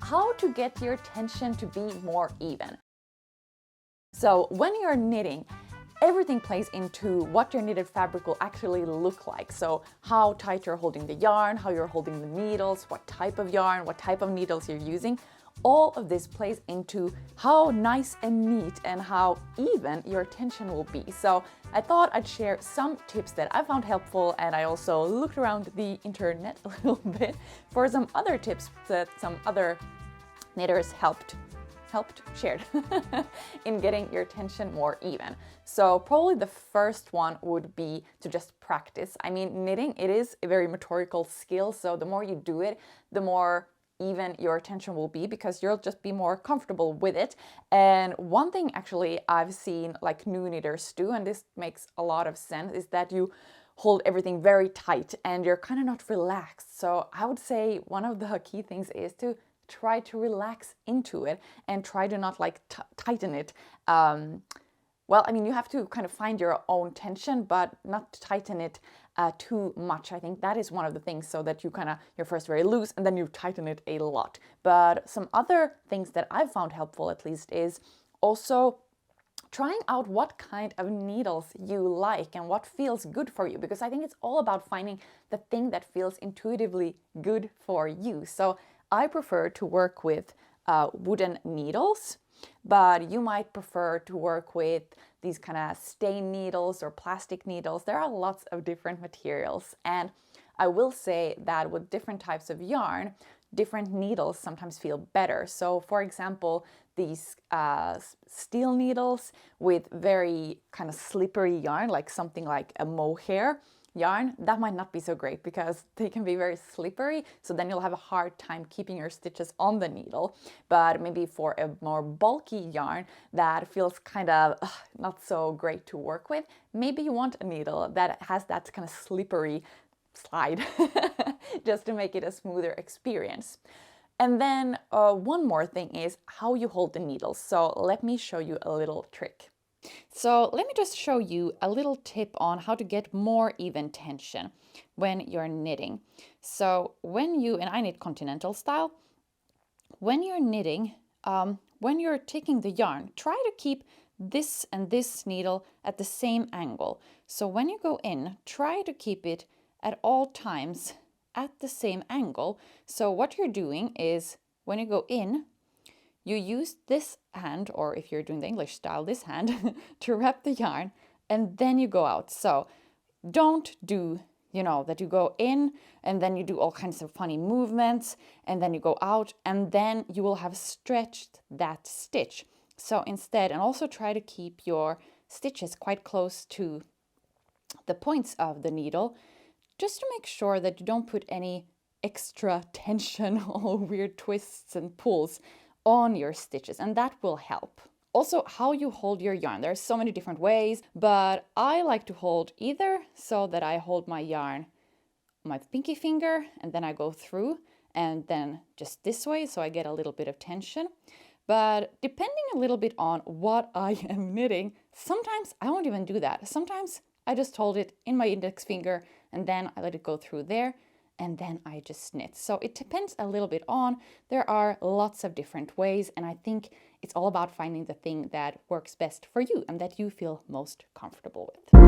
how to get your tension to be more even. So when you're knitting, everything plays into what your knitted fabric will actually look like. So how tight you're holding the yarn, how you're holding the needles, what type of yarn, what type of needles you're using. All of this plays into how nice and neat and how even your tension will be. So I thought I'd share some tips that I found helpful, and I also looked around the internet a little bit for some other tips that some other knitters shared in getting your tension more even. So probably the first one would be to just practice. I mean, knitting, it is a very motorical skill, so the more you do it, the more even your tension will be, because you'll just be more comfortable with it. And one thing actually I've seen like new knitters do, and this makes a lot of sense, is that you hold everything very tight and you're kind of not relaxed. So I would say one of the key things is to try to relax into it and try to not like tighten it. Well, I mean, you have to kind of find your own tension, but not tighten it too much. I think that is one of the things, so that you're first very loose and then you tighten it a lot. But some other things that I've found helpful, at least, is also trying out what kind of needles you like and what feels good for you, because I think it's all about finding the thing that feels intuitively good for you. So I prefer to work with wooden needles, but you might prefer to work with these kind of stain needles or plastic needles. There are lots of different materials, and I will say that with different types of yarn, different needles sometimes feel better. So for example, these steel needles with very kind of slippery yarn, like something like a mohair yarn, that might not be so great because they can be very slippery, so then you'll have a hard time keeping your stitches on the needle. But maybe for a more bulky yarn that feels kind of not so great to work with, maybe you want a needle that has that kind of slippery slide just to make it a smoother experience. And then one more thing is how you hold the needles. So let me show you a little trick. So let me just show you a little tip on how to get more even tension when you're knitting. So and I knit continental style, when you're knitting, when you're taking the yarn, try to keep this and this needle at the same angle. So when you go in, try to keep it at all times at the same angle. So what you're doing is when you go in, you use this hand, or if you're doing the English style, this hand, to wrap the yarn, and then you go out. So don't do, that you go in and then you do all kinds of funny movements and then you go out and then you will have stretched that stitch. So instead, and also try to keep your stitches quite close to the points of the needle, just to make sure that you don't put any extra tension or weird twists and pulls on your stitches, and that will help. Also, how you hold your yarn. There are so many different ways, but I like to hold either so that I hold my yarn on my pinky finger and then I go through, and then just this way, so I get a little bit of tension. But depending a little bit on what I am knitting, sometimes I won't even do that. Sometimes I just hold it in my index finger and then I let it go through there, and then I just knit. So it depends a little bit on. There are lots of different ways, and I think it's all about finding the thing that works best for you and that you feel most comfortable with.